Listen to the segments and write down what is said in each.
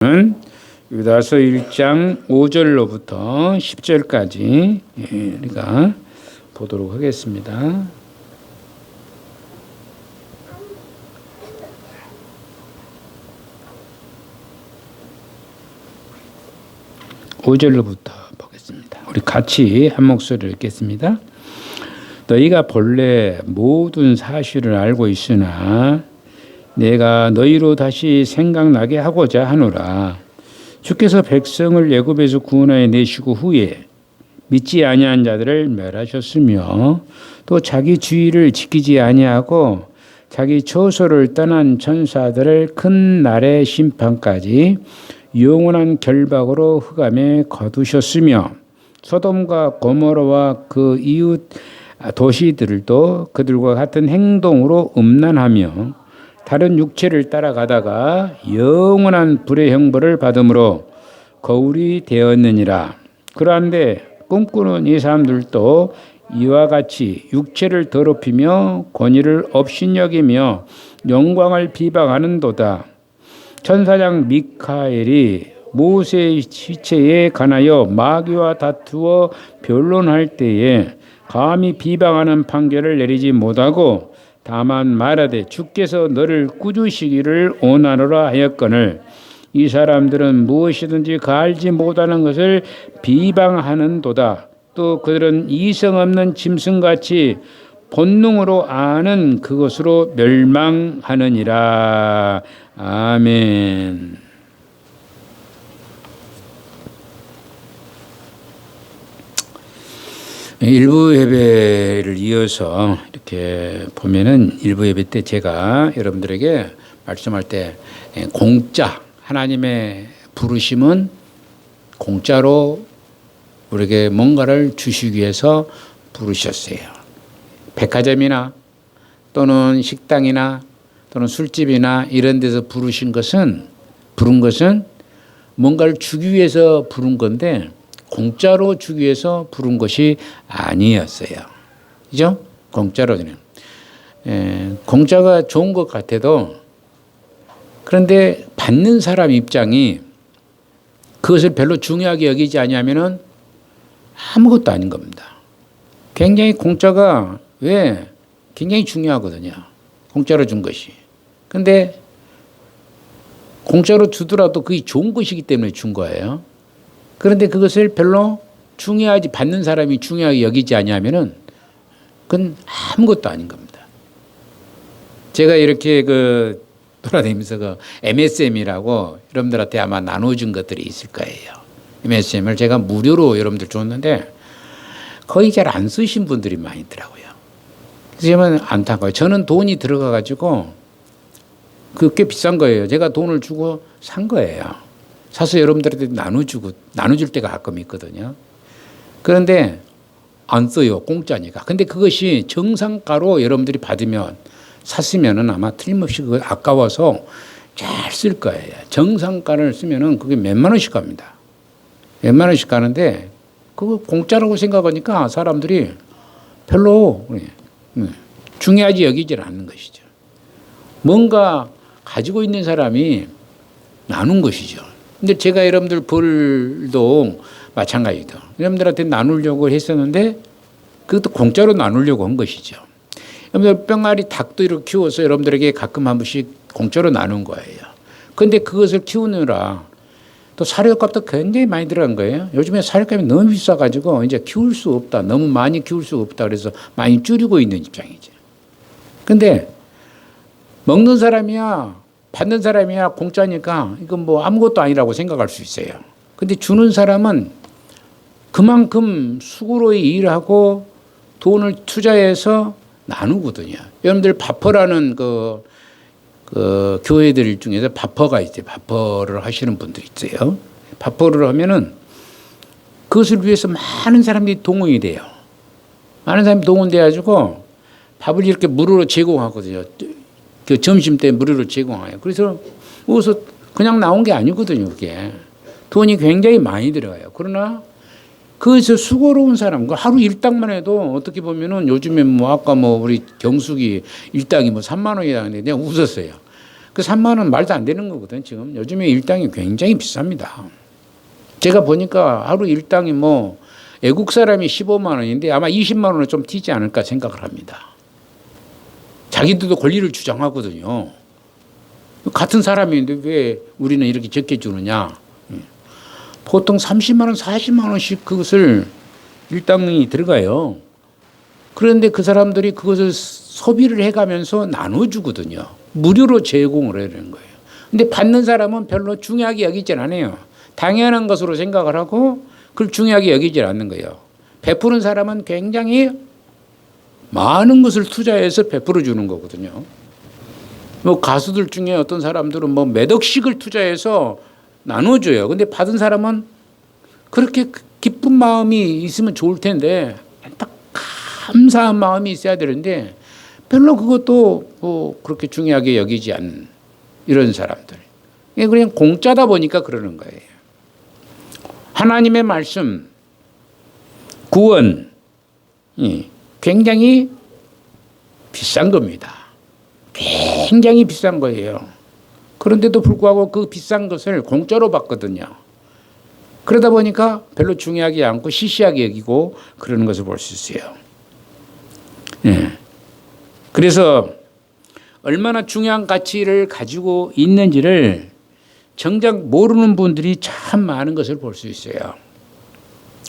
유다서 1장 5절로부터 10절까지 우리가 보도록 하겠습니다. (5절로부터) 보겠습니다. 우리 같이 한 목소리를 읽겠습니다. 너희가 본래 모든 사실을 알고 있으나 내가 너희로 다시 생각나게 하고자 하노라. 주께서 백성을 애굽에서 구원하여 내시고 후에 믿지 아니한 자들을 멸하셨으며 또 자기 주의를 지키지 아니하고 자기 처소를 떠난 천사들을 큰 날의 심판까지 영원한 결박으로 흑암에 거두셨으며 소돔과 고모라와 그 이웃 도시들도 그들과 같은 행동으로 음란하며 다른 육체를 따라가다가 영원한 불의 형벌을 받음으로 거울이 되었느니라. 그러한데 꿈꾸는 이 사람들도 이와 같이 육체를 더럽히며 권위를 업신여기며 영광을 비방하는도다. 천사장 미카엘이 모세의 시체에 관하여 마귀와 다투어 변론할 때에 감히 비방하는 판결을 내리지 못하고 다만 말하되 주께서 너를 꾸짖으시기를 원하노라 하였거늘 이 사람들은 무엇이든지 알지 못하는 것을 비방하는도다. 또 그들은 이성 없는 짐승같이 본능으로 아는 그것으로 멸망하느니라. 아멘. 일부 예배를 이어서 이렇게 보면은 일부 예배 때 제가 여러분들에게 말씀할 때 공짜, 하나님의 부르심은 공짜로 우리에게 뭔가를 주시기 위해서 부르셨어요. 백화점이나 또는 식당이나 또는 술집이나 이런 데서 부른 것은 뭔가를 주기 위해서 부른 건데 공짜로 주기 위해서 부른 것이 아니었어요. 그죠? 공짜로는. 공짜가 좋은 것 같아도 그런데 받는 사람 입장이 그것을 별로 중요하게 여기지 않냐면은 아무것도 아닌 겁니다. 굉장히 공짜가 굉장히 중요하거든요. 공짜로 준 것이. 근데 공짜로 주더라도 그게 좋은 것이기 때문에 준 거예요. 그런데 그것을 별로 받는 사람이 중요하게 여기지 않냐면은 그건 아무것도 아닌 겁니다. 제가 이렇게 돌아다니면서 MSM이라고 여러분들한테 아마 나눠준 것들이 있을 거예요. MSM을 제가 무료로 여러분들 줬는데 거의 잘 안 쓰신 분들이 많이 있더라고요. 그래서 저는 안타까워요. 저는 돈이 들어가가지고 그게 꽤 비싼 거예요. 제가 돈을 주고 산 거예요. 사서 여러분들한테 나눠줄 때가 가끔 있거든요. 그런데 안 써요. 공짜니까. 근데 그것이 정상가로 여러분들이 받으면 샀으면은 아마 틀림없이 그거 아까워서 잘 쓸 거예요. 정상가를 쓰면은 그게 몇만 원씩 갑니다. 몇만 원씩 가는데 그거 공짜라고 생각하니까 사람들이 별로 중요하지 여기질 않는 것이죠. 뭔가 가지고 있는 사람이 나눈 것이죠. 근데 제가 여러분들 벌도 마찬가지죠. 여러분들한테 나누려고 했었는데 그것도 공짜로 나누려고 한 것이죠. 여러분들 뿅아리 닭도 이렇게 키워서 여러분들에게 가끔 한 번씩 공짜로 나눈 거예요. 그런데 그것을 키우느라 또 사료값도 굉장히 많이 들어간 거예요. 요즘에 사료값이 너무 비싸가지고 이제 키울 수 없다. 너무 많이 키울 수 없다. 그래서 많이 줄이고 있는 입장이죠. 근데 먹는 사람이야 받는 사람이야 공짜니까 이건 뭐 아무것도 아니라고 생각할 수 있어요. 근데 주는 사람은 그만큼 수고로이 일하고 돈을 투자해서 나누거든요. 여러분들 바퍼라는 그 교회들 중에서 바퍼가 있어요. 바퍼를 하시는 분들이 있어요. 바퍼를 하면은 그것을 위해서 많은 사람들이 동원이 돼요. 많은 사람이 동원돼가지고 밥을 이렇게 무료로 제공하거든요. 그 점심 때 무료로 제공해요. 그래서 그냥 나온 게 아니거든요. 그게 돈이 굉장히 많이 들어가요. 그러나 그래서 수고로운 사람, 하루 일당만 해도 어떻게 보면은 요즘에 아까 우리 경숙이 일당이 3만 원이라는데 내가 웃었어요. 그 3만 원 말도 안 되는 거거든. 지금 요즘에 일당이 굉장히 비쌉니다. 제가 보니까 하루 일당이 뭐 외국 사람이 15만 원인데 아마 20만 원은 좀 튀지 않을까 생각을 합니다. 자기들도 권리를 주장하거든요. 같은 사람인데 왜 우리는 이렇게 적게 주느냐. 보통 30만 원, 40만 원씩 그것을 일당이 들어가요. 그런데 그 사람들이 그것을 소비를 해가면서 나눠주거든요. 무료로 제공을 해야 되는 거예요. 근데 받는 사람은 별로 중요하게 여기질 않아요. 당연한 것으로 생각을 하고 그걸 중요하게 여기질 않는 거예요. 베푸는 사람은 굉장히 많은 것을 투자해서 베풀어 주는 거거든요. 뭐 가수들 중에 어떤 사람들은 뭐 몇 억씩을 투자해서 나눠줘요. 근데 받은 사람은 그렇게 기쁜 마음이 있으면 좋을 텐데 딱 감사한 마음이 있어야 되는데 별로 그것도 뭐 그렇게 중요하게 여기지 않는 이런 사람들. 그냥 공짜다 보니까 그러는 거예요. 하나님의 말씀, 구원이 굉장히 비싼 겁니다. 굉장히 비싼 거예요. 그런데도 불구하고 그 비싼 것을 공짜로 받거든요. 그러다 보니까 별로 중요하지 않고 시시하게 여기고 그러는 것을 볼 수 있어요. 그래서 얼마나 중요한 가치를 가지고 있는지를 정작 모르는 분들이 참 많은 것을 볼 수 있어요.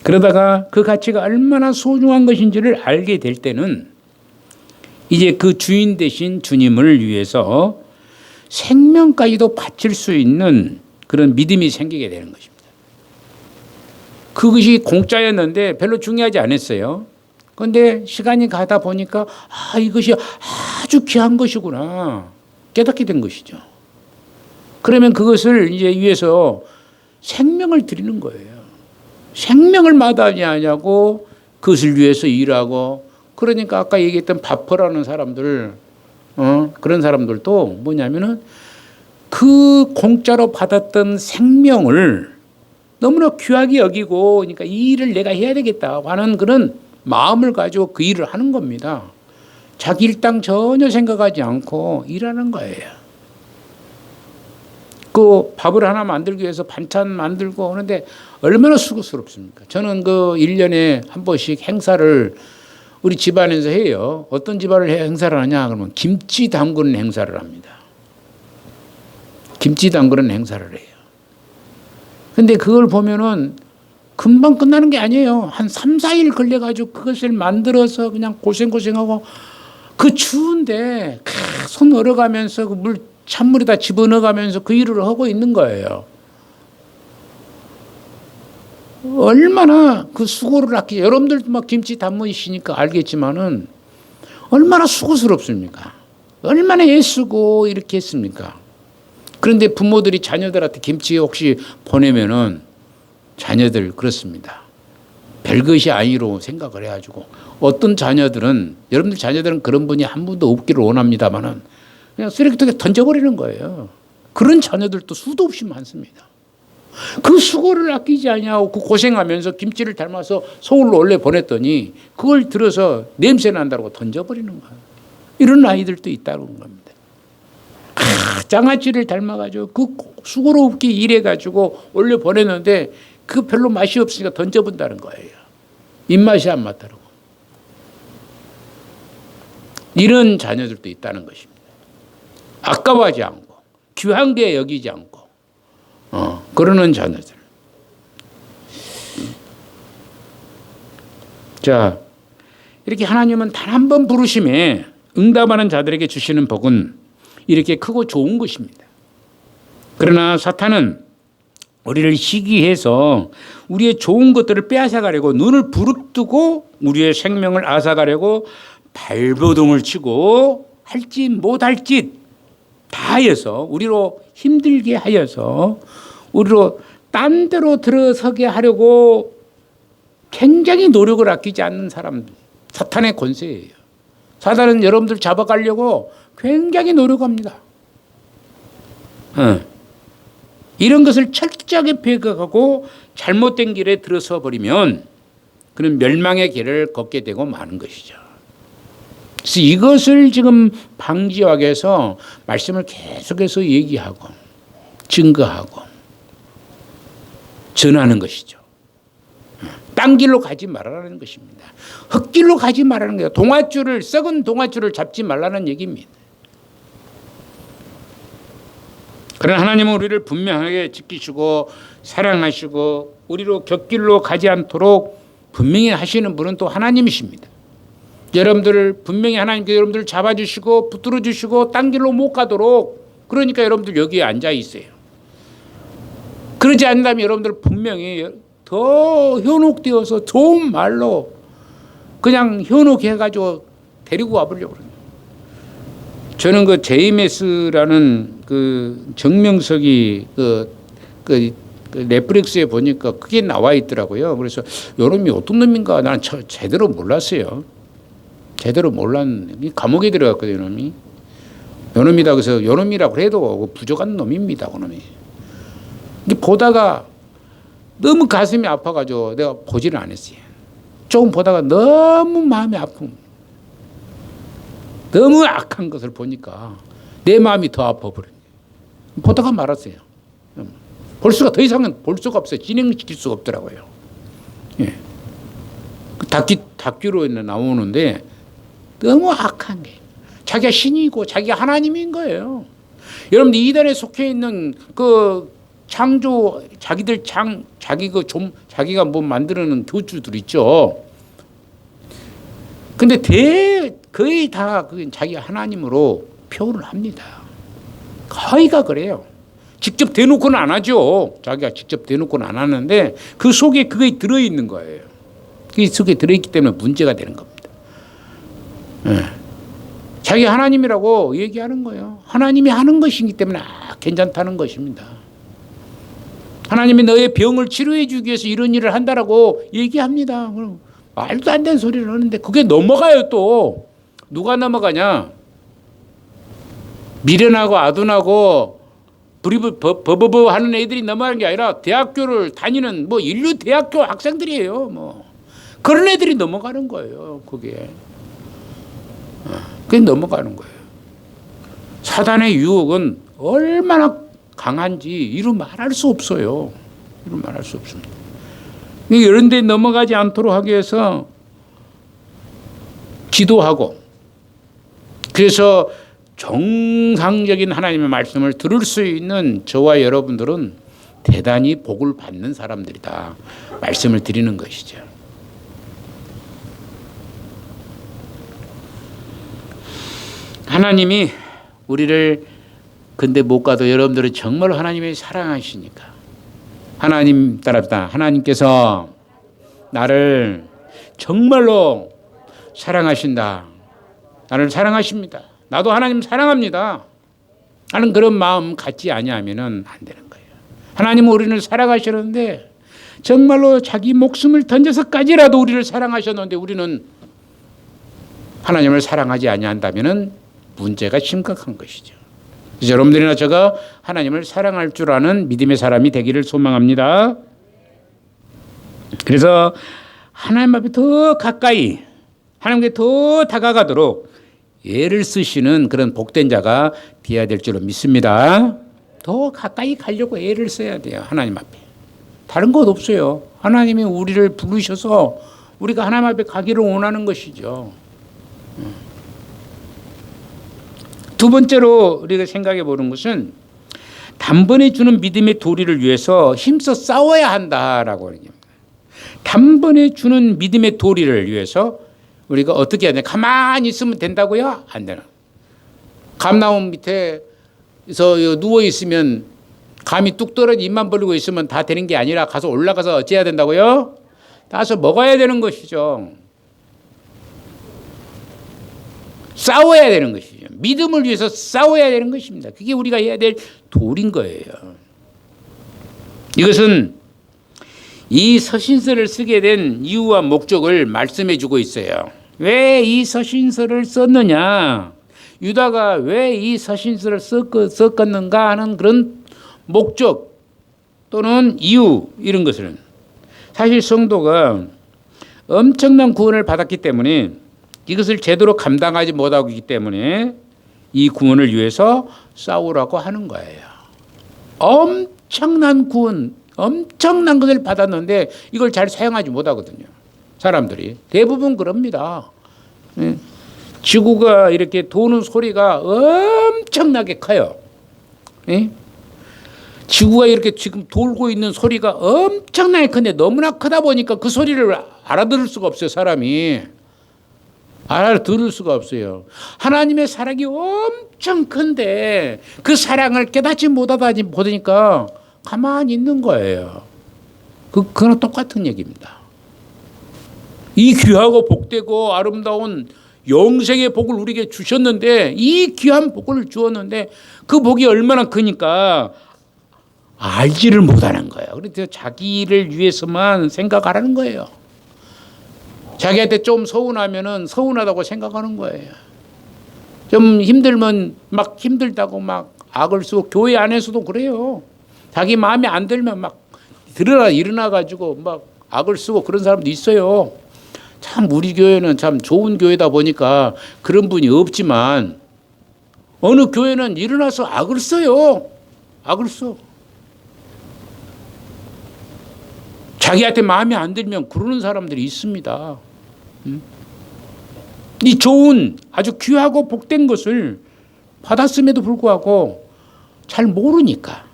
그러다가 그 가치가 얼마나 소중한 것인지를 알게 될 때는 이제 그 주인 되신 주님을 위해서 생명까지도 바칠 수 있는 그런 믿음이 생기게 되는 것입니다. 그것이 공짜였는데 별로 중요하지 않았어요. 그런데 시간이 가다 보니까 이것이 아주 귀한 것이구나 깨닫게 된 것이죠. 그러면 그것을 이제 위해서 생명을 드리는 거예요. 생명을 마다하냐고 그것을 위해서 일하고 그러니까 아까 얘기했던 바퍼라는 사람들 그런 사람들도 뭐냐면은 그 공짜로 받았던 생명을 너무나 귀하게 여기고 그러니까 이 일을 내가 해야 되겠다 하는 그런 마음을 가지고 그 일을 하는 겁니다. 자기 일당 전혀 생각하지 않고 일하는 거예요. 그 밥을 하나 만들기 위해서 반찬 만들고 하는데 얼마나 수고스럽습니까? 저는 그 1년에 한 번씩 행사를 우리 집안에서 해요. 어떤 집안을 행사를 하냐 그러면 김치 담그는 행사를 합니다. 김치 담그는 행사를 해요. 근데 그걸 보면은 금방 끝나는 게 아니에요. 한 3, 4일 걸려가지고 그것을 만들어서 그냥 고생하고 그 추운데 손 얼어가면서 그 찬물에다 집어넣어가면서 그 일을 하고 있는 거예요. 얼마나 그 수고를 아끼, 여러분들도 막 김치 담으시니까 알겠지만은 얼마나 수고스럽습니까? 얼마나 애쓰고 이렇게 했습니까? 그런데 부모들이 자녀들한테 김치 혹시 보내면은 자녀들 그렇습니다. 별것이 아니로 생각을 해가지고 어떤 자녀들은 여러분들 자녀들은 그런 분이 한 분도 없기를 원합니다만은 그냥 쓰레기통에 던져버리는 거예요. 그런 자녀들도 수도 없이 많습니다. 그 수고를 아끼지 아니하고 그 고생하면서 김치를 담아서 서울로 원래 보냈더니 그걸 들어서 냄새 난다고 던져버리는 거예요. 이런 아이들도 있다는 겁니다. 장아찌를 닮아가지고 그 수고롭게 일해가지고 원래 보냈는데 그 별로 맛이 없으니까 던져본다는 거예요. 입맛이 안 맞다고. 이런 자녀들도 있다는 것입니다. 아까워하지 않고 귀한 게 여기지 않고 그러는 자녀들. 자, 이렇게 하나님은 단 한 번 부르심에 응답하는 자들에게 주시는 복은 이렇게 크고 좋은 것입니다. 그러나 사탄은 우리를 시기해서 우리의 좋은 것들을 빼앗아가려고 눈을 부릅뜨고 우리의 생명을 앗아가려고 발버둥을 치고 할 짓 못할 짓 다 하여서 우리로 힘들게 하여서 우리로 딴 데로 들어서게 하려고 굉장히 노력을 아끼지 않는 사람들, 사탄의 권세예요. 사탄은 여러분들 잡아가려고 굉장히 노력합니다. 이런 것을 철저하게 배격하고 잘못된 길에 들어서 버리면 그는 멸망의 길을 걷게 되고 마는 것이죠. 그래서 이것을 지금 방지하기 위해서 말씀을 계속해서 얘기하고 증거하고 전하는 것이죠. 딴 길로 가지 말라는 것입니다. 흙길로 가지 말라는 거예요. 동아줄을, 썩은 동아줄을 잡지 말라는 얘기입니다. 그러나 하나님은 우리를 분명하게 지키시고 사랑하시고 우리로 곁길로 가지 않도록 분명히 하시는 분은 또 하나님이십니다. 여러분들을 분명히 하나님께서 여러분들을 잡아주시고 붙들어 주시고 딴 길로 못 가도록, 그러니까 여러분들 여기에 앉아 있어요. 그러지 않는다면 여러분들 분명히 더 현혹되어서 좋은 말로 그냥 현혹해가지고 데리고 와보려고 그래요. 저는 그 JMS라는 그 정명석이 그 넷플릭스에 보니까 그게 나와 있더라고요. 그래서 요놈이 어떤 놈인가 나는 제대로 몰랐어요. 제대로 몰랐는데 감옥에 들어갔거든요. 요놈이. 요놈이다 그래서 요놈이라고 해도 부족한 놈입니다. 그놈이. 근데 보다가 너무 가슴이 아파가지고 내가 보지를 않았어요. 조금 보다가 너무 마음이 아픈, 너무 악한 것을 보니까 내 마음이 더 아파버려요. 보다가 말았어요. 볼 수가 더 이상은 볼 수가 없어요. 진행시킬 수가 없더라고요. 예. 다큐로 나오는데 너무 악한 게 자기가 신이고 자기가 하나님인 거예요. 여러분들 이단에 속해 있는 그 창조 자기가 뭐 만드는 교주들 있죠. 근데 거의 다 자기 하나님으로 표현을 합니다. 거의가 그래요. 직접 대놓고는 안 하죠. 자기가 직접 대놓고는 안 하는데 그 속에 그게 들어있는 거예요. 그 속에 들어있기 때문에 문제가 되는 겁니다. 네. 자기 하나님이라고 얘기하는 거예요. 하나님이 하는 것이기 때문에 괜찮다는 것입니다. 하나님이 너의 병을 치료해 주기 위해서 이런 일을 한다라고 얘기합니다. 그럼 말도 안 되는 소리를 하는데 그게 넘어가요. 또 누가 넘어가냐? 미련하고 아둔하고 버버버 하는 애들이 넘어가는 게 아니라 대학교를 다니는 뭐 인류 대학교 학생들이에요. 뭐 그런 애들이 넘어가는 거예요. 그게 넘어가는 거예요. 사단의 유혹은 얼마나 강한지 이루 말할 수 없어요. 이루 말할 수 없습니다. 이런 데 넘어가지 않도록 하기 위해서 기도하고, 그래서 정상적인 하나님의 말씀을 들을 수 있는 저와 여러분들은 대단히 복을 받는 사람들이다 말씀을 드리는 것이죠. 하나님이 우리를 근데 못 가도 여러분들은 정말 하나님이 사랑하시니까 하나님 따라다 하나님께서 나를 정말로 사랑하신다. 나를 사랑하십니다. 나도 하나님 사랑합니다. 하는 그런 마음 갖지 아니하면은 안 되는 거예요. 하나님은 우리를 사랑하셨는데 정말로 자기 목숨을 던져서까지라도 우리를 사랑하셨는데 우리는 하나님을 사랑하지 아니한다면은 문제가 심각한 것이죠. 그래서 여러분들이나 제가 하나님을 사랑할 줄 아는 믿음의 사람이 되기를 소망합니다. 그래서 하나님 앞에 더 가까이, 하나님께 더 다가가도록 애를 쓰시는 그런 복된 자가 되어야 될 줄로 믿습니다. 더 가까이 가려고 애를 써야 돼요. 하나님 앞에. 다른 것 없어요. 하나님이 우리를 부르셔서 우리가 하나님 앞에 가기를 원하는 것이죠. 두 번째로 우리가 생각해 보는 것은 단번에 주는 믿음의 도리를 위해서 힘써 싸워야 한다라고 얘기합니다. 단번에 주는 믿음의 도리를 위해서 우리가 어떻게 해야 되나? 가만히 있으면 된다고요? 안 되나? 감나무 밑에서 누워 있으면 감이 뚝 떨어져 입만 벌리고 있으면 다 되는 게 아니라 가서 올라가서 어찌해야 된다고요? 따서 먹어야 되는 것이죠. 싸워야 되는 것이죠. 믿음을 위해서 싸워야 되는 것입니다. 그게 우리가 해야 될 도리인 거예요. 이것은 이 서신서를 쓰게 된 이유와 목적을 말씀해 주고 있어요. 왜 이 서신서를 썼느냐? 유다가 왜 이 서신서를 썼겠는가 하는 그런 목적 또는 이유, 이런 것을. 사실 성도가 엄청난 구원을 받았기 때문에 이것을 제대로 감당하지 못하고 있기 때문에 이 구원을 위해서 싸우라고 하는 거예요. 엄청난 구원, 엄청난 것을 받았는데 이걸 잘 사용하지 못하거든요. 사람들이 대부분 그럽니다. 지구가 이렇게 도는 소리가 엄청나게 커요. 지구가 이렇게 지금 돌고 있는 소리가 엄청나게 큰데 너무나 크다 보니까 그 소리를 알아들을 수가 없어요. 사람이 알아들을 수가 없어요. 하나님의 사랑이 엄청 큰데 그 사랑을 깨닫지 못하다 보니까 가만히 있는 거예요. 그거랑 똑같은 얘기입니다. 이 귀하고 복되고 아름다운 영생의 복을 우리에게 주셨는데, 이 귀한 복을 주었는데 그 복이 얼마나 크니까 알지를 못하는 거예요. 그래서 자기를 위해서만 생각하라는 거예요. 자기한테 좀 서운하면은 서운하다고 생각하는 거예요. 좀 힘들면 막 힘들다고 막 악을 쓰고, 교회 안에서도 그래요. 자기 마음에 안 들면 막 일어나 가지고 막 악을 쓰고 그런 사람도 있어요. 참 우리 교회는 참 좋은 교회다 보니까 그런 분이 없지만, 어느 교회는 일어나서 악을 써요. 악을 써. 자기한테 마음에 안 들면 그러는 사람들이 있습니다. 이 좋은 아주 귀하고 복된 것을 받았음에도 불구하고 잘 모르니까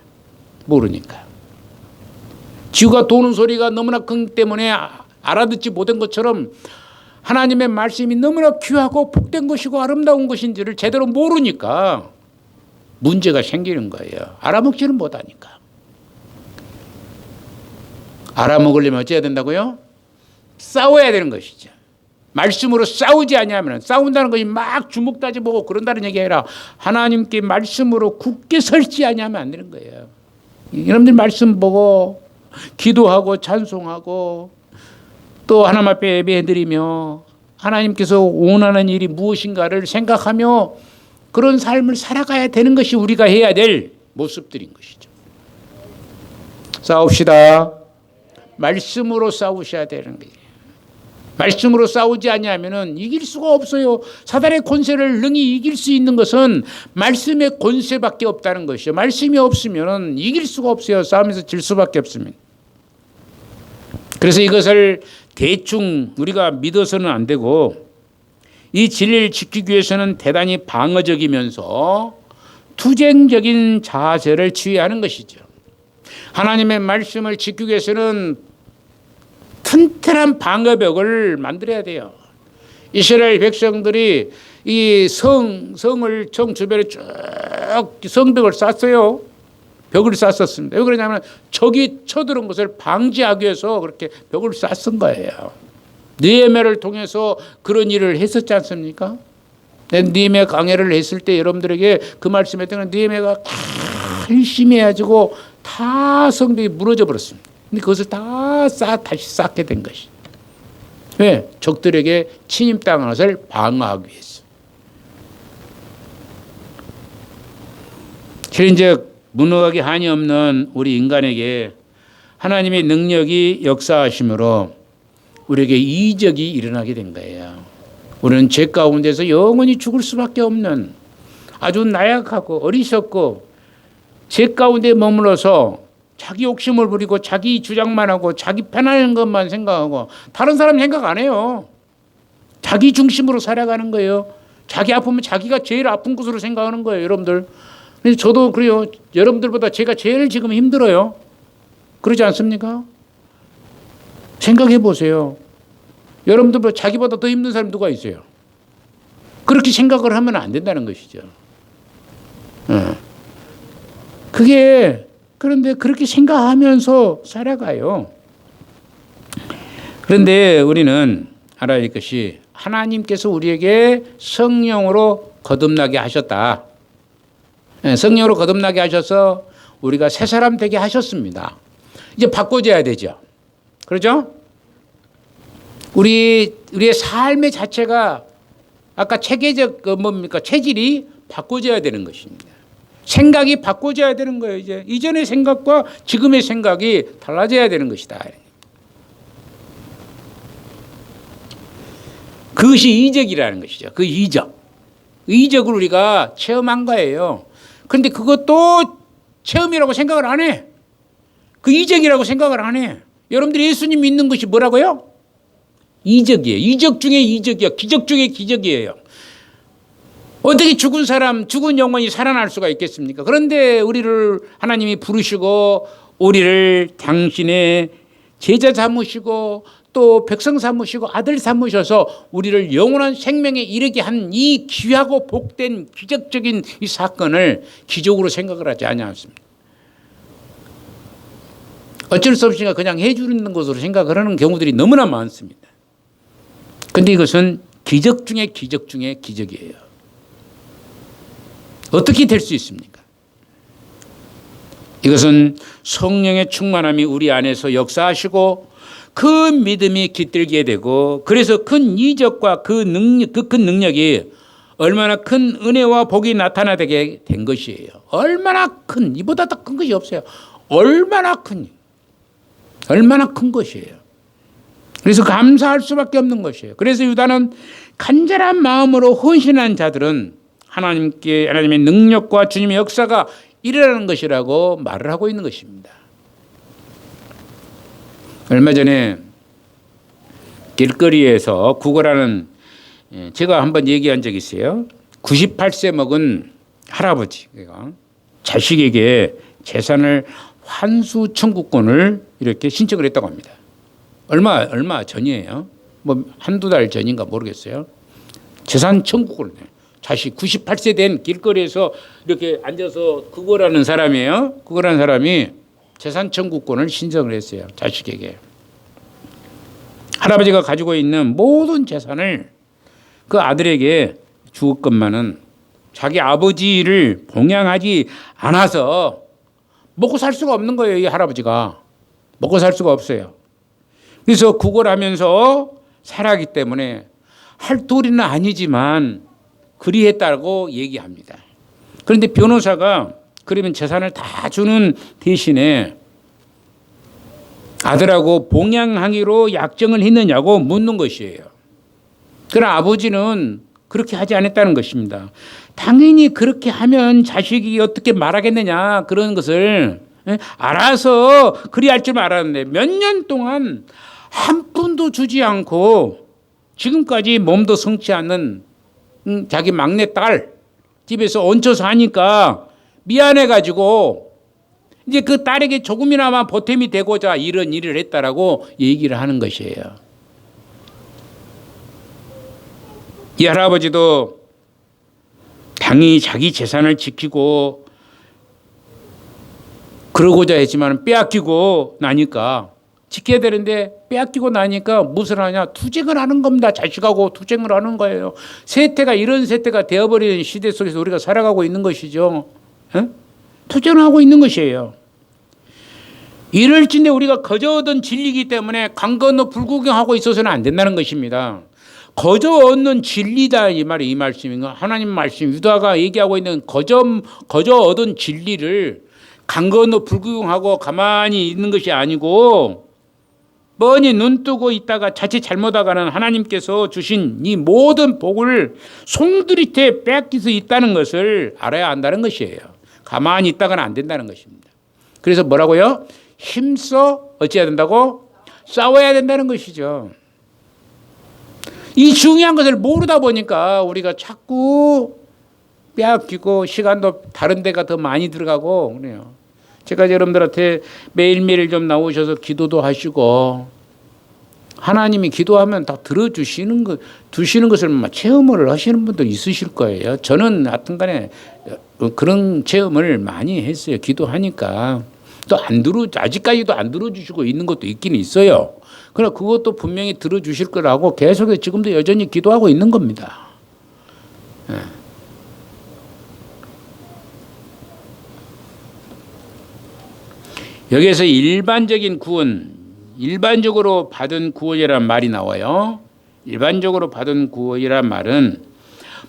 지구가 도는 소리가 너무나 크기 때문에 알아듣지 못한 것처럼 하나님의 말씀이 너무나 귀하고 복된 것이고 아름다운 것인지를 제대로 모르니까 문제가 생기는 거예요. 알아먹지는 못하니까. 알아먹으려면 어찌해야 된다고요? 싸워야 되는 것이죠. 말씀으로 싸우지 아니하면, 싸운다는 것이 막 주먹 다지보고 그런다는 얘기 아니라 하나님께 말씀으로 굳게 설지 아니하면 안 되는 거예요. 여러분들 말씀 보고 기도하고 찬송하고 또 하나님 앞에 예배해드리며 하나님께서 원하는 일이 무엇인가를 생각하며 그런 삶을 살아가야 되는 것이 우리가 해야 될 모습들인 것이죠. 싸웁시다. 말씀으로 싸우셔야 되는 거예요. 말씀으로 싸우지 아니하면은 이길 수가 없어요. 사단의 권세를 능히 이길 수 있는 것은 말씀의 권세밖에 없다는 것이죠. 말씀이 없으면은 이길 수가 없어요. 싸움에서 질 수밖에 없습니다. 그래서 이것을 대충 우리가 믿어서는 안 되고, 이 진리를 지키기 위해서는 대단히 방어적이면서 투쟁적인 자세를 취하는 것이죠. 하나님의 말씀을 지키기 위해서는 튼튼한 방어벽을 만들어야 돼요. 이스라엘 백성들이 이 성을 정 주변에 쭉 성벽을 쌓았어요. 벽을 쌓았습니다. 왜 그러냐면 적이 쳐들어온 것을 방지하기 위해서 그렇게 벽을 쌓은 거예요. 느헤미야를 통해서 그런 일을 했었지 않습니까? 느헤미야 강해를 했을 때 여러분들에게 그 말씀했던 느헤미야가 열심히 해가지고 다 성벽이 무너져 버렸습니다. 근데 그것을 다시 쌓게 된 것이. 왜? 적들에게 침입당한 것을 방어하기 위해서. 실인적 무능하기 한이 없는 우리 인간에게 하나님의 능력이 역사하심으로 우리에게 이적이 일어나게 된 거예요. 우리는 죄 가운데서 영원히 죽을 수밖에 없는 아주 나약하고 어리석고 죄 가운데 머물러서 자기 욕심을 부리고 자기 주장만 하고 자기 편한 것만 생각하고 다른 사람 생각 안 해요. 자기 중심으로 살아가는 거예요. 자기 아프면 자기가 제일 아픈 것으로 생각하는 거예요. 여러분들. 근데 저도 그래요. 여러분들보다 제가 제일 지금 힘들어요. 그러지 않습니까? 생각해 보세요. 여러분들보다 자기보다 더 힘든 사람이 누가 있어요? 그렇게 생각을 하면 안 된다는 것이죠. 그런데 그렇게 생각하면서 살아가요. 그런데 우리는 알아야 할 것이 하나님께서 우리에게 성령으로 거듭나게 하셨다. 성령으로 거듭나게 하셔서 우리가 새 사람 되게 하셨습니다. 이제 바꿔줘야 되죠. 그렇죠? 우리의 삶의 자체가 아까 체계적 체질이 바꿔줘야 되는 것입니다. 생각이 바꿔져야 되는 거예요. 이제 이전의 생각과 지금의 생각이 달라져야 되는 것이다. 그것이 이적이라는 것이죠. 그 이적. 이적을 우리가 체험한 거예요. 그런데 그것도 체험이라고 생각을 안 해. 그 이적이라고 생각을 안 해. 여러분들이 예수님 믿는 것이 뭐라고요? 이적이에요. 이적 중에 이적이야. 기적 중에 기적이에요. 어떻게 죽은 사람, 죽은 영혼이 살아날 수가 있겠습니까? 그런데 우리를 하나님이 부르시고 우리를 당신의 제자 삼으시고 또 백성 삼으시고 아들 삼으셔서 우리를 영원한 생명에 이르게 한 이 귀하고 복된 기적적인 이 사건을 기적으로 생각을 하지 않습니다. 어쩔 수 없이 그냥 해주는 것으로 생각을 하는 경우들이 너무나 많습니다. 그런데 이것은 기적 중에 기적 중에 기적이에요. 어떻게 될 수 있습니까? 이것은 성령의 충만함이 우리 안에서 역사하시고 그 믿음이 깃들게 되고 그래서 큰 이적과 그 능력, 그 큰 능력이 얼마나 큰 은혜와 복이 나타나게 된 것이에요. 얼마나 큰, 이보다 더 큰 것이 없어요. 얼마나 큰 것이에요. 그래서 감사할 수밖에 없는 것이에요. 그래서 유다는 간절한 마음으로 헌신한 자들은 하나님의 능력과 주님의 역사가 일어나는 것이라고 말을 하고 있는 것입니다. 얼마 전에 길거리에서 구걸하는 제가 한번 얘기한 적이 있어요. 98세 먹은 할아버지가 자식에게 재산을 환수 청구권을 이렇게 신청을 했다고 합니다. 얼마 전이에요. 뭐 한두 달 전인가 모르겠어요. 재산 청구권을 자식 98세 된 길거리에서 이렇게 앉아서 구걸하는 사람이에요. 구걸하는 사람이 재산 청구권을 신청을 했어요. 자식에게. 할아버지가 가지고 있는 모든 재산을 그 아들에게 주었건만은 자기 아버지를 봉양하지 않아서 먹고 살 수가 없는 거예요. 이 할아버지가. 먹고 살 수가 없어요. 그래서 구걸하면서 살아기 때문에 할 도리는 아니지만 그리했다고 얘기합니다. 그런데 변호사가 그러면 재산을 다 주는 대신에 아들하고 봉양하기로 약정을 했느냐고 묻는 것이에요. 그러나 아버지는 그렇게 하지 않았다는 것입니다. 당연히 그렇게 하면 자식이 어떻게 말하겠느냐 그런 것을 알아서 그리할 줄 알았는데 몇 년 동안 한 푼도 주지 않고 지금까지 몸도 성치 않는 자기 막내딸 집에서 얹혀서 하니까 미안해가지고 이제 그 딸에게 조금이나마 보탬이 되고자 이런 일을 했다라고 얘기를 하는 것이에요. 이 할아버지도 당연히 자기 재산을 지키고 그러고자 했지만 빼앗기고 나니까 지켜야 되는데 빼앗기고 나니까 무엇을 하냐? 투쟁을 하는 겁니다. 자식하고 투쟁을 하는 거예요. 세태가 이런 세태가 되어버리는 시대 속에서 우리가 살아가고 있는 것이죠. 투쟁을 하고 있는 것이에요. 이럴진데 우리가 거저 얻은 진리이기 때문에 강 건너 불구경하고 있어서는 안 된다는 것입니다. 거저 얻는 진리다 이 말이 이 말씀인가? 하나님 말씀 유다가 얘기하고 있는 거저 얻은 진리를 강 건너 불구경하고 가만히 있는 것이 아니고 뻔히 눈 뜨고 있다가 자칫 잘못하가는 하나님께서 주신 이 모든 복을 송두리째 빼앗길 수 있다는 것을 알아야 한다는 것이에요. 가만히 있다가는 안 된다는 것입니다. 그래서 뭐라고요? 힘써 어찌해야 된다고? 싸워야 된다는 것이죠. 이 중요한 것을 모르다 보니까 우리가 자꾸 빼앗기고 시간도 다른 데가 더 많이 들어가고 그래요. 제가 여러분들한테 매일매일 좀 나오셔서 기도도 하시고 하나님이 기도하면 다 들어주시는 것을 체험을 하시는 분들 있으실 거예요. 저는 하여튼간에 그런 체험을 많이 했어요. 기도하니까. 또 아직까지도 안 들어주시고 있는 것도 있긴 있어요. 그러나 그것도 분명히 들어주실 거라고 계속해서 지금도 여전히 기도하고 있는 겁니다. 여기에서 일반적인 구원, 일반적으로 받은 구원이라는 말이 나와요. 일반적으로 받은 구원이란 말은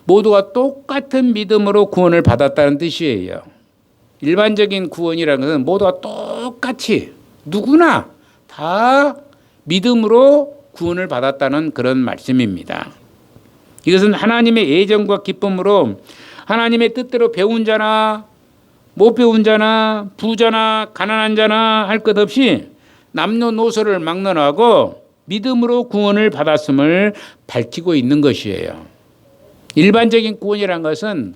모두가 똑같은 믿음으로 구원을 받았다는 뜻이에요. 일반적인 구원이라는 것은 모두가 똑같이 누구나 다 믿음으로 구원을 받았다는 그런 말씀입니다. 이것은 하나님의 애정과 기쁨으로 하나님의 뜻대로 배운 자나 못 배운 자나 부자나 가난한 자나 할 것 없이 남녀노소를 막론하고 믿음으로 구원을 받았음을 밝히고 있는 것이에요. 일반적인 구원이란 것은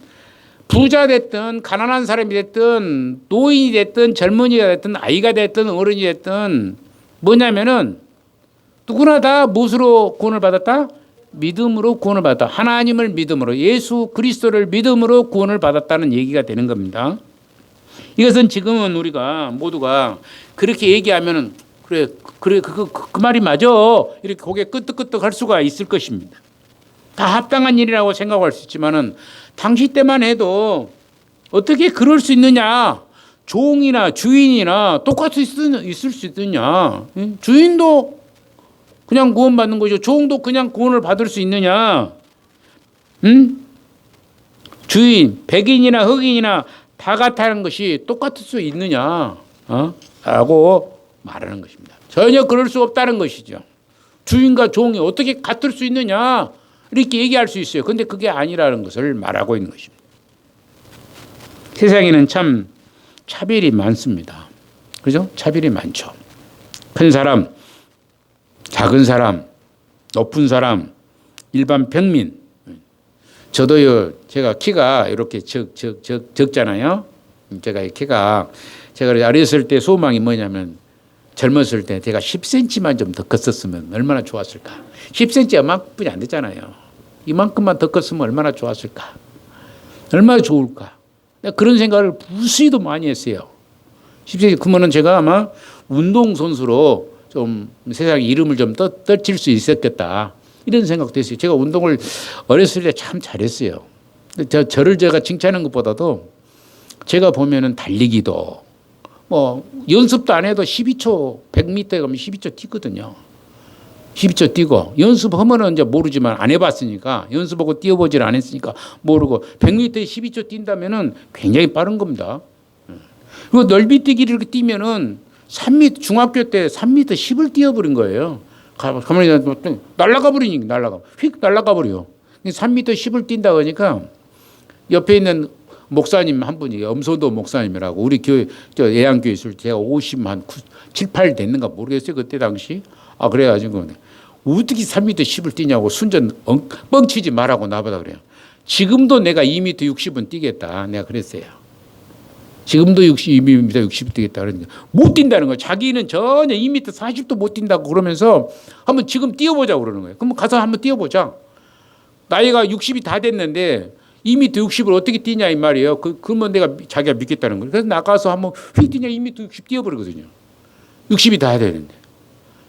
부자 됐든 가난한 사람이 됐든 노인이 됐든 젊은이가 됐든 아이가 됐든 어른이 됐든 뭐냐면은 누구나 다 무엇으로 구원을 받았다? 믿음으로 구원을 받았다. 하나님을 믿음으로 예수 그리스도를 믿음으로 구원을 받았다는 얘기가 되는 겁니다. 이것은 지금은 우리가 모두가 그렇게 얘기하면은 그래 그 말이 맞아 이렇게 고개 끄덕끄덕 할 수가 있을 것입니다. 다 합당한 일이라고 생각할 수 있지만은 당시 때만 해도 어떻게 그럴 수 있느냐? 종이나 주인이나 똑같이 있을 수 있느냐? 주인도 그냥 구원받는 거죠. 종도 그냥 구원을 받을 수 있느냐? 주인, 백인이나 흑인이나 다 같다는 것이 똑같을 수 있느냐? 라고 말하는 것입니다. 전혀 그럴 수 없다는 것이죠. 주인과 종이 어떻게 같을 수 있느냐? 이렇게 얘기할 수 있어요. 그런데 그게 아니라는 것을 말하고 있는 것입니다. 세상에는 참 차별이 많습니다. 그죠? 차별이 많죠. 큰 사람, 작은 사람, 높은 사람, 일반 평민. 저도요, 제가 키가 이렇게 적잖아요. 제가 어렸을 때 소망이 뭐냐면 젊었을 때 제가 10cm만 좀 더 컸었으면 얼마나 좋았을까. 10cm 이만큼뿐이 안 됐잖아요. 이만큼만 더 컸으면 얼마나 좋았을까. 얼마나 좋을까. 그런 생각을 무수히도 많이 했어요. 10cm 그러면 제가 아마 운동선수로 좀 세상에 이름을 좀 떨칠 수 있었겠다. 이런 생각도 했어요. 제가 운동을 어렸을 때 참 잘했어요. 저를 제가 칭찬하는 것보다도 제가 보면은 달리기도 뭐 연습도 안 해도 12초 100m에 가면 12초 뛰거든요. 12초 뛰고 연습하면은 이제 모르지만 안 해봤으니까 연습하고 뛰어보질 않았으니까 모르고 100m에 12초 뛴다면은 굉장히 빠른 겁니다. 그리고 넓이뛰기를 이렇게 뛰면은 3m 중학교 때 3m 10을 뛰어버린 거예요. 가만히 날아가 버리니까 휙 날아가 버려. 3m 10을 뛴다 보니까 옆에 있는 목사님 한 분이 엄소도 목사님이라고 우리 교회 예양교회 있을 때 제가 50한 7, 8 됐는가 모르겠어요. 그때 당시. 그래가지고 어떻게 3m 10을 뛰냐고 순전 뻥치지 말라고 나보다 그래요. 지금도 내가 2m 60은 뛰겠다. 내가 그랬어요. 지금도 2m 60을 뛰겠다. 그러니까 못 뛴다는 거예요. 자기는 전혀 2m 40도 못 뛴다고 그러면서 한번 지금 뛰어보자고 그러는 거예요. 그럼 가서 한번 뛰어보자. 나이가 60이 다 됐는데 2m 60을 어떻게 뛰냐 이 말이에요. 그러면 내가 자기가 믿겠다는 거예요. 그래서 나가서 한번 휙 뛰냐 2m 60 뛰어버리거든요. 60이 다 되는데.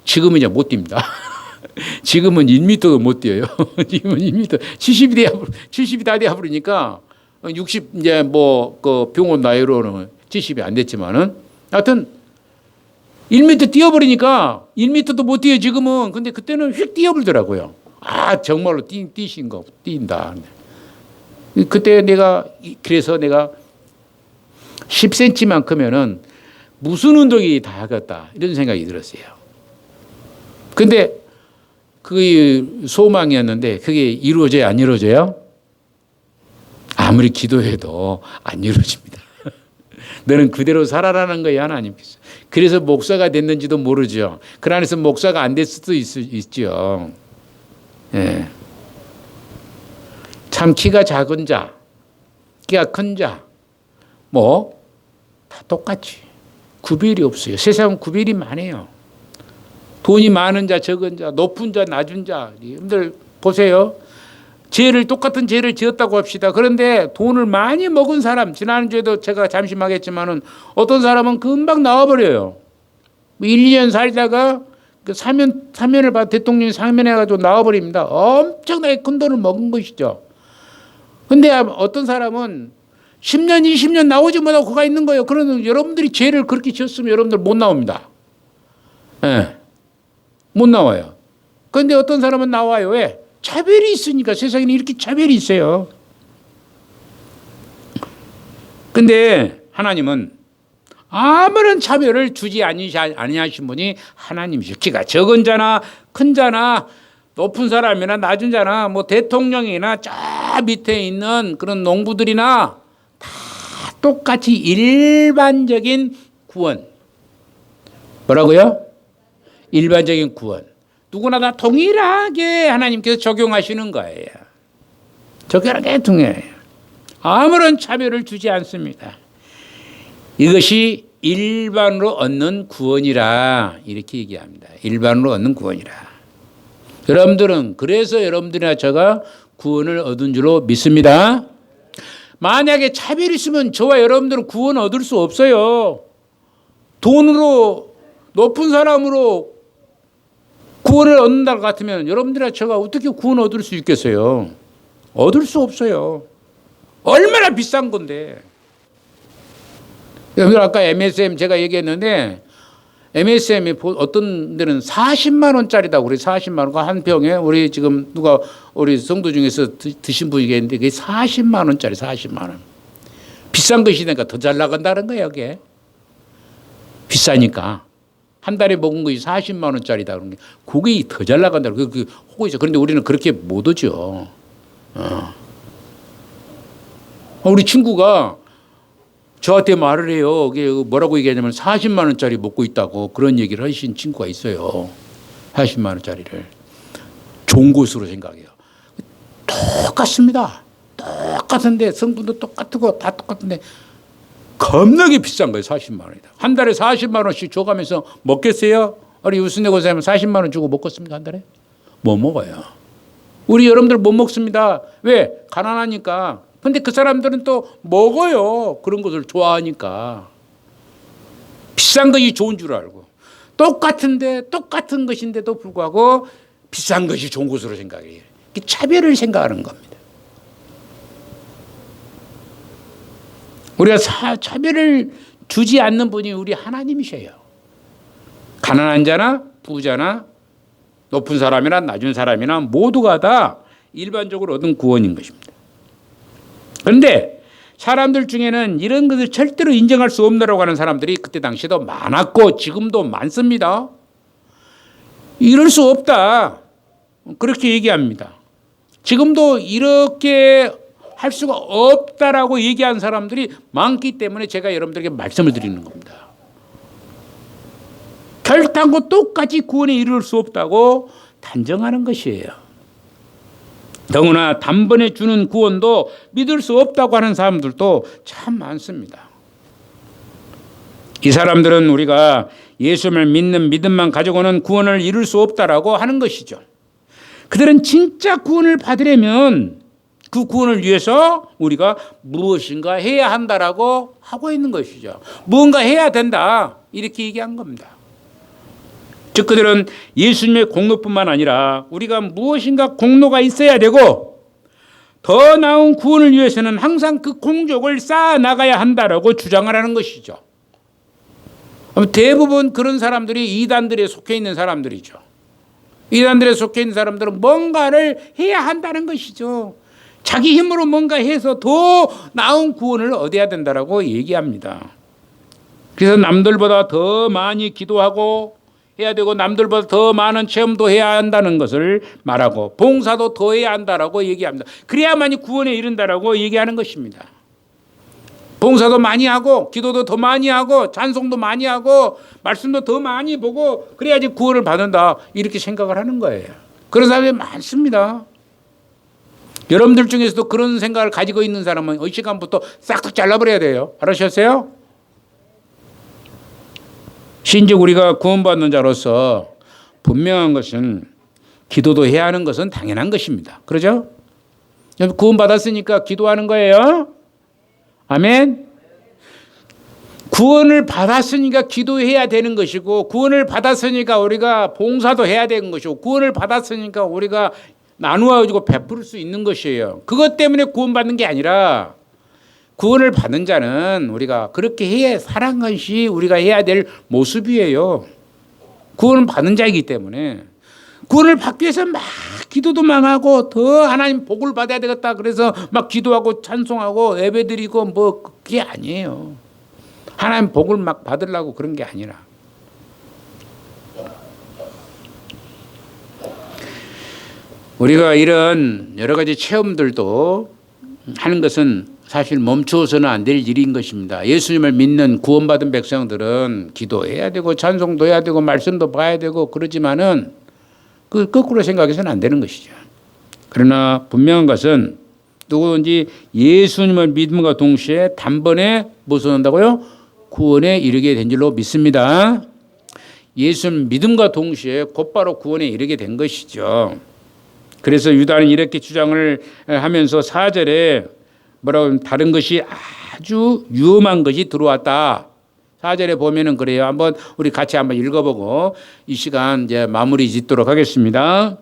지금은 이제 못 뜁니다. 지금은 1m도 못 뛰어요. 지금은 1m 70이 다 되어 버리니까 60 이제 뭐 그 병원 나이로는 70이 안 됐지만은 하여튼 1m 뛰어버리니까 1m도 못 뛰어 지금은. 근데 그때는 휙 뛰어버리더라고요. 정말로 뛰신 거 뛴다. 그때 그래서 내가 10cm만 크면은 무슨 운동이 다 하겠다 이런 생각이 들었어요. 근데 그게 소망이었는데 그게 이루어져요, 안 이루어져요? 아무리 기도해도 안 이루어집니다. 너는 그대로 살아라는 거예요, 하나님께서. 그래서 목사가 됐는지도 모르죠. 그 안에서 목사가 안 될 수도 있죠. 예. 참 키가 작은 자, 키가 큰 자, 다 똑같이 구별이 없어요. 세상은 구별이 많아요. 돈이 많은 자, 적은 자, 높은 자, 낮은 자. 여러분들 보세요. 똑같은 죄를 지었다고 합시다. 그런데 돈을 많이 먹은 사람, 지난주에도 제가 잠시 말했지만은 어떤 사람은 금방 나와버려요. 1, 2년 살다가 사면을 받아 대통령이 사면해가지고 나와버립니다. 엄청나게 큰 돈을 먹은 것이죠. 근데 어떤 사람은 10년, 20년 나오지 못하고 그가 있는 거예요. 그러면 여러분들이 죄를 그렇게 지었으면 여러분들 못 나옵니다. 예. 못 나와요. 그런데 어떤 사람은 나와요. 왜? 차별이 있으니까. 세상에는 이렇게 차별이 있어요. 근데 하나님은 아무런 차별을 주지 아니하신 분이 하나님이시죠. 키가 적은 자나 큰 자나 높은 사람이나 낮은 자나 뭐 대통령이나 저 밑에 있는 그런 농부들이나 다 똑같이 일반적인 구원. 뭐라고요? 일반적인 구원. 누구나 다 동일하게 하나님께서 적용하시는 거예요. 적절하게 동일해요. 아무런 차별을 주지 않습니다. 이것이 일반으로 얻는 구원이라 이렇게 얘기합니다. 일반으로 얻는 구원이라. 여러분들은 그래서 여러분들이나 제가 구원을 얻은 줄로 믿습니다. 만약에 차별이 있으면 저와 여러분들은 구원 얻을 수 없어요. 돈으로 높은 사람으로 구원을 얻는다 같으면 여러분들이나 제가 어떻게 구원 얻을 수 있겠어요? 얻을 수 없어요. 얼마나 비싼 건데. 여러분들 아까 MSM 제가 얘기했는데 MSM이 어떤 데는 40만 원짜리다고 그래. 40만 원가 한 병에 우리 지금 누가 우리 성도 중에서 드신 분이 계는데 그게 40만 원짜리 40만 원. 비싼 것이니까 더 잘 나간다는 거예요. 그게. 비싸니까. 한 달에 먹은 것이 40만 원짜리다 그런 게 그게 더 잘 나간다는 거예요. 그 호구이죠. 그런데 우리는 그렇게 못 오죠. 우리 친구가 저한테 말을 해요. 그게 뭐라고 얘기하냐면 40만 원짜리 먹고 있다고 그런 얘기를 하신 친구가 있어요. 40만 원짜리를. 좋은 곳으로 생각해요. 똑같습니다. 똑같은데 성분도 똑같고 다 똑같은데 겁나게 비싼 거예요. 40만 원이다. 한 달에 40만 원씩 줘가면서 먹겠어요? 우리 유순내 고사님 40만 원 주고 먹겠습니까? 한 달에? 못 먹어요. 우리 여러분들 못 먹습니다. 왜? 가난하니까. 근데 그 사람들은 또 먹어요. 그런 것을 좋아하니까. 비싼 것이 좋은 줄 알고. 똑같은데 똑같은 것인데도 불구하고 비싼 것이 좋은 것으로 생각해요. 차별을 생각하는 겁니다. 우리가 차별을 주지 않는 분이 우리 하나님이셔요. 가난한 자나 부자나 높은 사람이나 낮은 사람이나 모두가 다 일반적으로 얻은 구원인 것입니다. 그런데 사람들 중에는 이런 것을 절대로 인정할 수 없다고 하는 사람들이 그때 당시에도 많았고 지금도 많습니다. 이럴 수 없다. 그렇게 얘기합니다. 지금도 이렇게 할 수가 없다라고 얘기한 사람들이 많기 때문에 제가 여러분들에게 말씀을 드리는 겁니다. 결단코 똑같이 구원에 이룰 수 없다고 단정하는 것이에요. 더구나 단번에 주는 구원도 믿을 수 없다고 하는 사람들도 참 많습니다. 이 사람들은 우리가 예수를 믿는 믿음만 가지고는 구원을 이룰 수 없다라고 하는 것이죠. 그들은 진짜 구원을 받으려면 그 구원을 위해서 우리가 무엇인가 해야 한다라고 하고 있는 것이죠. 무언가 해야 된다 이렇게 얘기한 겁니다. 즉 그들은 예수님의 공로뿐만 아니라 우리가 무엇인가 공로가 있어야 되고 더 나은 구원을 위해서는 항상 그 공적을 쌓아 나가야 한다라고 주장을 하는 것이죠. 대부분 그런 사람들이 이단들에 속해 있는 사람들이죠. 이단들에 속해 있는 사람들은 뭔가를 해야 한다는 것이죠. 자기 힘으로 뭔가 해서 더 나은 구원을 얻어야 된다라고 얘기합니다. 그래서 남들보다 더 많이 기도하고 해야 되고 남들보다 더 많은 체험도 해야 한다는 것을 말하고 봉사도 더 해야 한다라고 얘기합니다. 그래야만이 구원에 이른다라고 얘기하는 것입니다. 봉사도 많이 하고 기도도 더 많이 하고 찬송도 많이 하고 말씀도 더 많이 보고 그래야지 구원을 받는다 이렇게 생각을 하는 거예요. 그런 사람이 많습니다. 여러분들 중에서도 그런 생각을 가지고 있는 사람은 이 시간부터 싹 다 잘라버려야 돼요. 알으셨어요? 신즉 우리가 구원받는 자로서 분명한 것은 기도도 해야 하는 것은 당연한 것입니다. 그렇죠? 구원받았으니까 기도하는 거예요. 아멘. 구원을 받았으니까 기도해야 되는 것이고 구원을 받았으니까 우리가 봉사도 해야 되는 것이고 구원을 받았으니까 우리가 나누어가지고 베풀 수 있는 것이에요. 그것 때문에 구원받는 게 아니라 구원을 받는 자는 우리가 그렇게 해야 살아간 것이 우리가 해야 될 모습이에요. 구원을 받는 자이기 때문에 구원을 받기 위해서 막 기도도 막 하고 더 하나님 복을 받아야 되겠다 그래서 막 기도하고 찬송하고 예배드리고 뭐 그게 아니에요. 하나님 복을 막 받으려고 그런 게 아니라 우리가 이런 여러 가지 체험들도 하는 것은 사실 멈추어서는 안 될 일인 것입니다. 예수님을 믿는 구원받은 백성들은 기도해야 되고 찬송도 해야 되고 말씀도 봐야 되고 그러지만은 그 거꾸로 생각해서는 안 되는 것이죠. 그러나 분명한 것은 누구든지 예수님을 믿음과 동시에 단번에 무엇을 한다고요? 구원에 이르게 된 줄로 믿습니다. 예수님 믿음과 동시에 곧바로 구원에 이르게 된 것이죠. 그래서 유다는 이렇게 주장을 하면서 4절에 뭐라고 하면 다른 것이 아주 위험한 것이 들어왔다. 4절에 보면은 그래요. 한번 우리 같이 한번 읽어보고 이 시간 이제 마무리 짓도록 하겠습니다.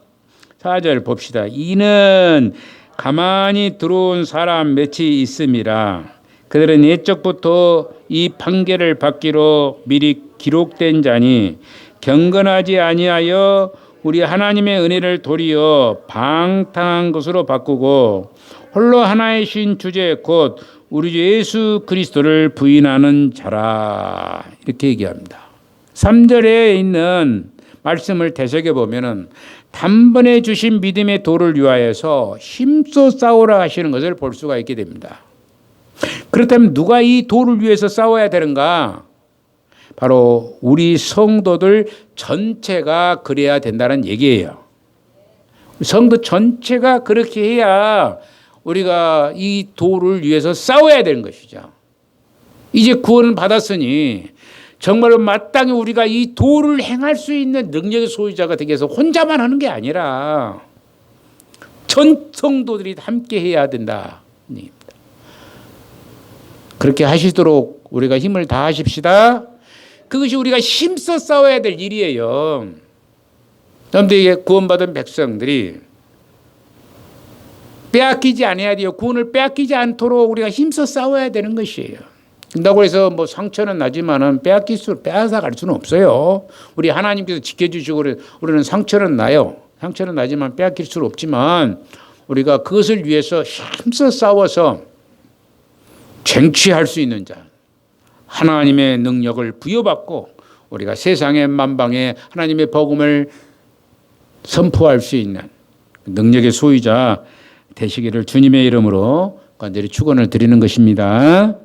4절 봅시다. 이는 가만히 들어온 사람 몇이 있음이라. 그들은 옛적부터 이 판결을 받기로 미리 기록된 자니 경건하지 아니하여 우리 하나님의 은혜를 도리어 방탕한 것으로 바꾸고 홀로 하나이신 주제 곧 우리 주 예수 그리스도를 부인하는 자라. 이렇게 얘기합니다. 3절에 있는 말씀을 되새겨 보면은 단번에 주신 믿음의 도를 위하여서 힘써 싸우라 하시는 것을 볼 수가 있게 됩니다. 그렇다면 누가 이 도를 위해서 싸워야 되는가? 바로 우리 성도들 전체가 그래야 된다는 얘기예요. 성도 전체가 그렇게 해야 우리가 이 도를 위해서 싸워야 되는 것이죠. 이제 구원을 받았으니 정말로 마땅히 우리가 이 도를 행할 수 있는 능력의 소유자가 되기 위해서 혼자만 하는 게 아니라 전 성도들이 함께 해야 된다. 그렇게 하시도록 우리가 힘을 다하십시다. 그것이 우리가 힘써 싸워야 될 일이에요. 그런데 구원받은 백성들이 빼앗기지 않아야 돼요. 구원을 빼앗기지 않도록 우리가 힘써 싸워야 되는 것이에요. 그런다고 해서 뭐 상처는 나지만은 빼앗아 갈 수는 없어요. 우리 하나님께서 지켜주시고 우리는 상처는 나요. 상처는 나지만 빼앗길 수는 없지만 우리가 그것을 위해서 힘써 싸워서 쟁취할 수 있는 자, 하나님의 능력을 부여받고 우리가 세상의 만방에 하나님의 복음을 선포할 수 있는 능력의 소유자 되시기를 주님의 이름으로 간절히 축원을 드리는 것입니다.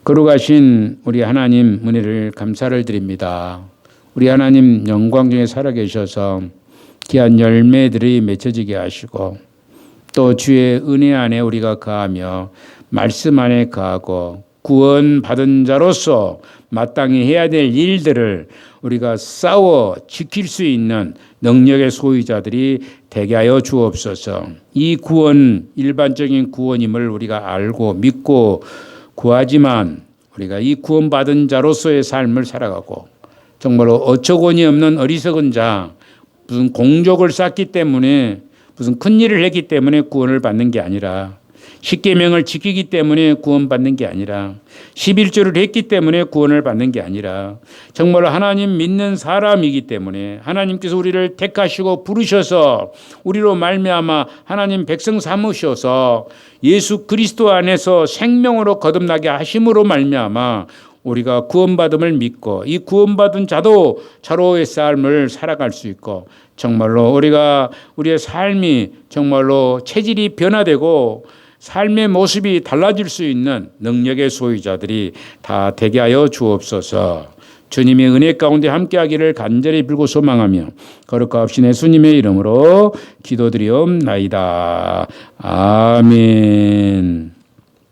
거룩하신 우리 하나님 은혜를 감사를 드립니다. 우리 하나님 영광 중에 살아계셔서 귀한 열매들이 맺혀지게 하시고 또 주의 은혜 안에 우리가 거하며 말씀 안에 거하고 구원받은 자로서 마땅히 해야 될 일들을 우리가 싸워 지킬 수 있는 능력의 소유자들이 되게 하여 주옵소서. 이 구원 일반적인 구원임을 우리가 알고 믿고 구하지만 우리가 이 구원받은 자로서의 삶을 살아가고 정말로 어처구니 없는 어리석은 자, 무슨 공적을 쌓기 때문에 무슨 큰 일을 했기 때문에 구원을 받는 게 아니라 십계명을 지키기 때문에 구원받는 게 아니라 11조를 했기 때문에 구원을 받는 게 아니라 정말로 하나님 믿는 사람이기 때문에 하나님께서 우리를 택하시고 부르셔서 우리로 말미암아 하나님 백성 삼으셔서 예수 그리스도 안에서 생명으로 거듭나게 하심으로 말미암아 우리가 구원받음을 믿고 이 구원받은 자도 자로의 삶을 살아갈 수 있고 정말로 우리의 삶이 정말로 체질이 변화되고 삶의 모습이 달라질 수 있는 능력의 소유자들이 다 되게 하여 주옵소서. 주님의 은혜 가운데 함께하기를 간절히 빌고 소망하며 거룩하옵신 예수님의 이름으로 기도드리옵나이다. 아멘.